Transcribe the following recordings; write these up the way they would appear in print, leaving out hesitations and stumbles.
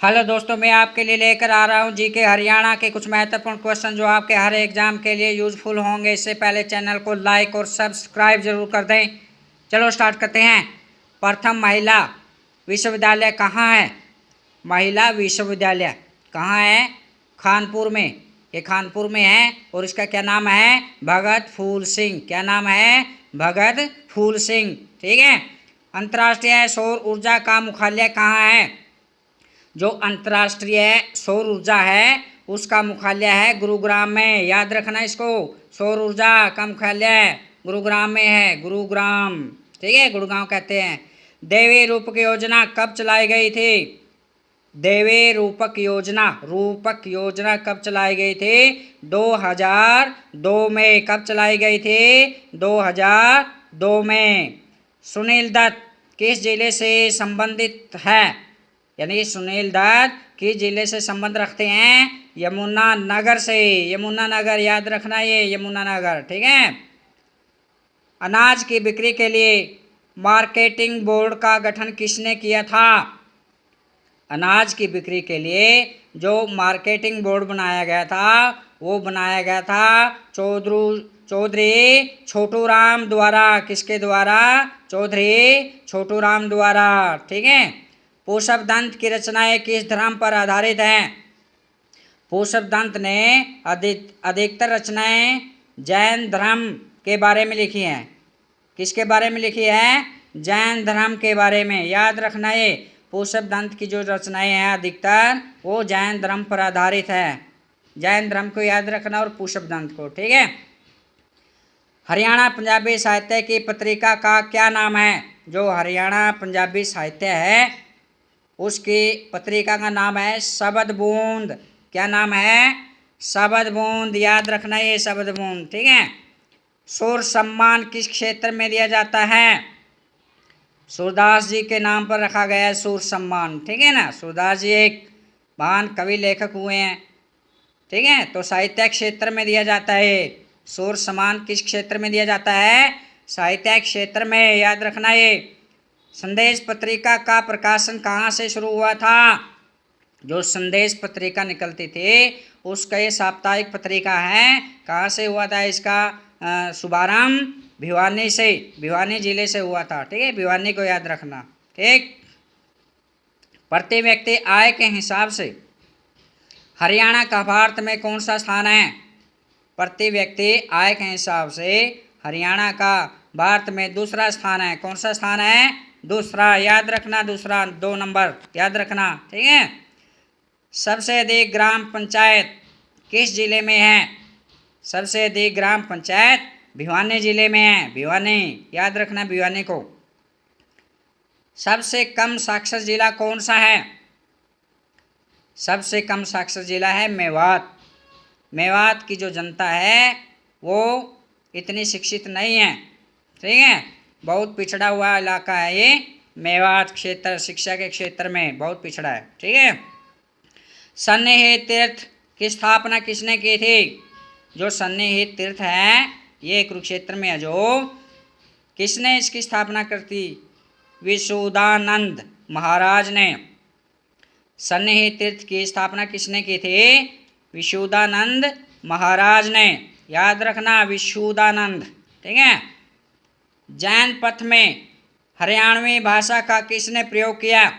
Hello दोस्तों, मैं आपके लिए लेकर आ रहा हूं जीके हरियाणा के कुछ महत्वपूर्ण क्वेश्चन जो आपके हर एग्जाम के लिए यूजफुल होंगे। इससे पहले चैनल को लाइक और सब्सक्राइब जरूर कर दें। चलो स्टार्ट करते हैं। प्रथम महिला विश्वविद्यालय कहाँ है? महिला विश्वविद्यालय कहाँ है? कानपुर में। ये कानपुर में है और इसका क्या नाम है? भगत फूल सिंह। क्या नाम है? भगत फूल सिंह। ठीक है। अंतर्राष्ट्रीय सौर ऊर्जा का मुख्यालय कहाँ है? जो अंतर्राष्ट्रीय सौर ऊर्जा है उसका मुख्यालय है गुरुग्राम में। याद रखना इसको। सौर ऊर्जा का मुख्यालय गुरुग्राम में है। गुरुग्राम, ठीक है, गुड़गांव कहते हैं। देवी रूपक योजना कब चलाई गई थी? देवी रूपक योजना कब चलाई गई थी? 2002 में। कब चलाई गई थी? 2002 में। सुनील दत्त किस जिले से संबंधित है? यानी सुनील दत्त किस जिले से संबंध रखते हैं? यमुनानगर से। यमुनानगर, याद रखना ये यमुनानगर, ठीक है। अनाज की बिक्री के लिए मार्केटिंग बोर्ड का गठन किसने किया था? अनाज की बिक्री के लिए जो मार्केटिंग बोर्ड बनाया गया था वो बनाया गया था चौधरी छोटू राम द्वारा। किसके द्वारा? चौधरी छोटू राम द्वारा, ठीक है। पोषपदंत की रचनाएं किस धर्म पर आधारित हैं? पोषपदंत ने अधिकतर रचनाएं जैन धर्म के बारे में लिखी हैं। किसके बारे में लिखी है? जैन धर्म के बारे में। याद रखना ये पोषपदंत की जो रचनाएं हैं अधिकतर वो जैन धर्म पर आधारित है। जैन धर्म को याद रखना और पोषपदंत को, ठीक है। हरियाणा पंजाबी साहित्य की पत्रिका का क्या नाम है? जो हरियाणा पंजाबी साहित्य है उसकी पत्रिका का नाम है शबद बूंद। क्या नाम है? शबद बूंद। याद रखना ये शबद बूंद, ठीक है। सूर सम्मान किस क्षेत्र में दिया जाता है? सूरदास जी के नाम पर रखा गया है सूर सम्मान, ठीक है ना। सूरदास जी एक महान कवि लेखक हुए हैं, ठीक है। तो साहित्य क्षेत्र में दिया जाता है। सूर सम्मान किस क्षेत्र में दिया जाता है? साहित्य क्षेत्र में। याद रखना ये। संदेश पत्रिका का प्रकाशन कहाँ से शुरू हुआ था? जो संदेश पत्रिका निकलती थी उसका ये साप्ताहिक पत्रिका है। कहाँ से हुआ था इसका शुभारंभ? भिवानी से, भिवानी जिले से हुआ था, ठीक है। भिवानी को याद रखना, ठीक। प्रति व्यक्ति आय के हिसाब से हरियाणा का भारत में कौन सा स्थान है? प्रति व्यक्ति आय के हिसाब से हरियाणा का भारत में दूसरा स्थान है। कौन सा स्थान है? दूसरा। याद रखना, दूसरा, 2 नंबर याद रखना, ठीक है। सबसे अधिक ग्राम पंचायत किस जिले में है? सबसे अधिक ग्राम पंचायत भिवानी जिले में है। भिवानी, याद रखना भिवानी को। सबसे कम साक्षर जिला कौन सा है? सबसे कम साक्षर जिला है मेवात। मेवात की जो जनता है वो इतनी शिक्षित नहीं है, ठीक है। बहुत पिछड़ा हुआ इलाका है ये मेवात क्षेत्र। शिक्षा के क्षेत्र में बहुत पिछड़ा है, ठीक है। सन्निहित तीर्थ की स्थापना किसने की थी? जो सन्निहित तीर्थ है ये कुरुक्षेत्र में है। जो किसने इसकी स्थापना कर दी? विशुद्धानंद महाराज ने। सन्निहित तीर्थ की स्थापना किसने की थी? विशुद्धानंद महाराज ने। याद रखना विशुद्धानंद, ठीक है। जैन पथ में हरियाणवी भाषा का किसने प्रयोग किया?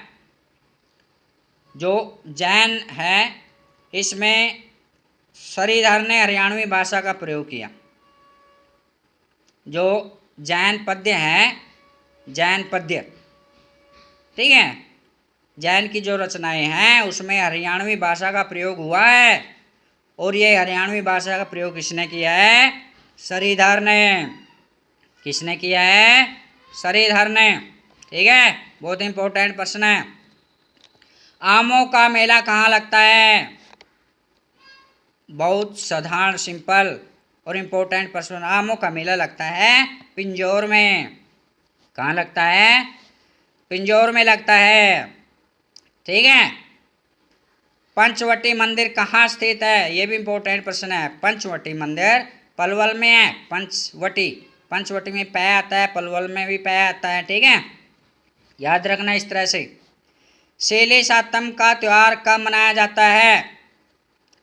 जो जैन है इसमें श्रीधर ने हरियाणवी भाषा का प्रयोग किया। जो जैन पद्य है, जैन पद्य, ठीक है, जैन की जो रचनाएं हैं उसमें हरियाणवी भाषा का प्रयोग हुआ है। और ये हरियाणवी भाषा का प्रयोग किसने किया है? श्रीधर ने। किसने किया है? श्रीधर ने, ठीक है। बहुत इंपॉर्टेंट प्रश्न है। आमों का मेला कहाँ लगता है? बहुत साधारण, सिंपल और इम्पोर्टेंट प्रश्न। आमों का मेला लगता है पिंजौर में। कहाँ लगता है? पिंजौर में लगता है, ठीक है। पंचवटी मंदिर कहाँ स्थित है? ये भी इम्पोर्टेंट प्रश्न है। पंचवटी मंदिर पलवल में है। पंचवटी, पंचवटी में पै आता है, पलवल में भी पै आता है, ठीक है। याद रखना इस तरह से। सीली सातम का त्यौहार कब मनाया जाता है?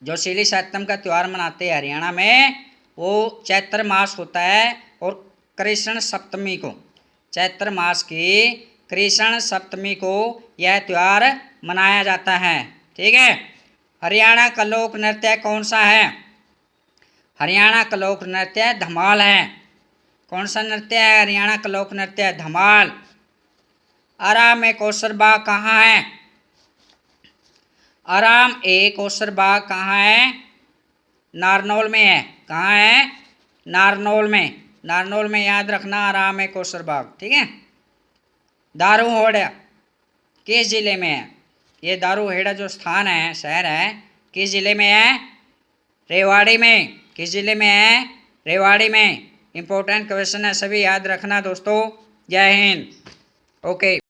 जो सीली सातम का त्यौहार मनाते हैं हरियाणा में, वो चैत्र मास होता है और कृष्ण सप्तमी को, चैत्र मास की कृष्ण सप्तमी को यह त्यौहार मनाया जाता है। ठीक है। हरियाणा का लोक नृत्य कौन सा है? हरियाणा का लोक नृत्य धमाल है। कौन सा नृत्य है? हरियाणा का लोक नृत्य धमाल। आराम में कौसर बाग कहाँ है? आराम एक कौसर बाग कहाँ है? नारनौल में है। कहाँ है? नारनौल में। नारनौल में याद रखना, आराम है कौसर बाग। ठीक है। दारूहेड़ा किस जिले में है? ये दारूहेड़ा जो स्थान है, शहर है, किस जिले में है? रेवाड़ी में। किस जिले में है? रेवाड़ी में। इंपॉर्टेंट क्वेश्चन है, सभी याद रखना दोस्तों। जय हिंद। ओके।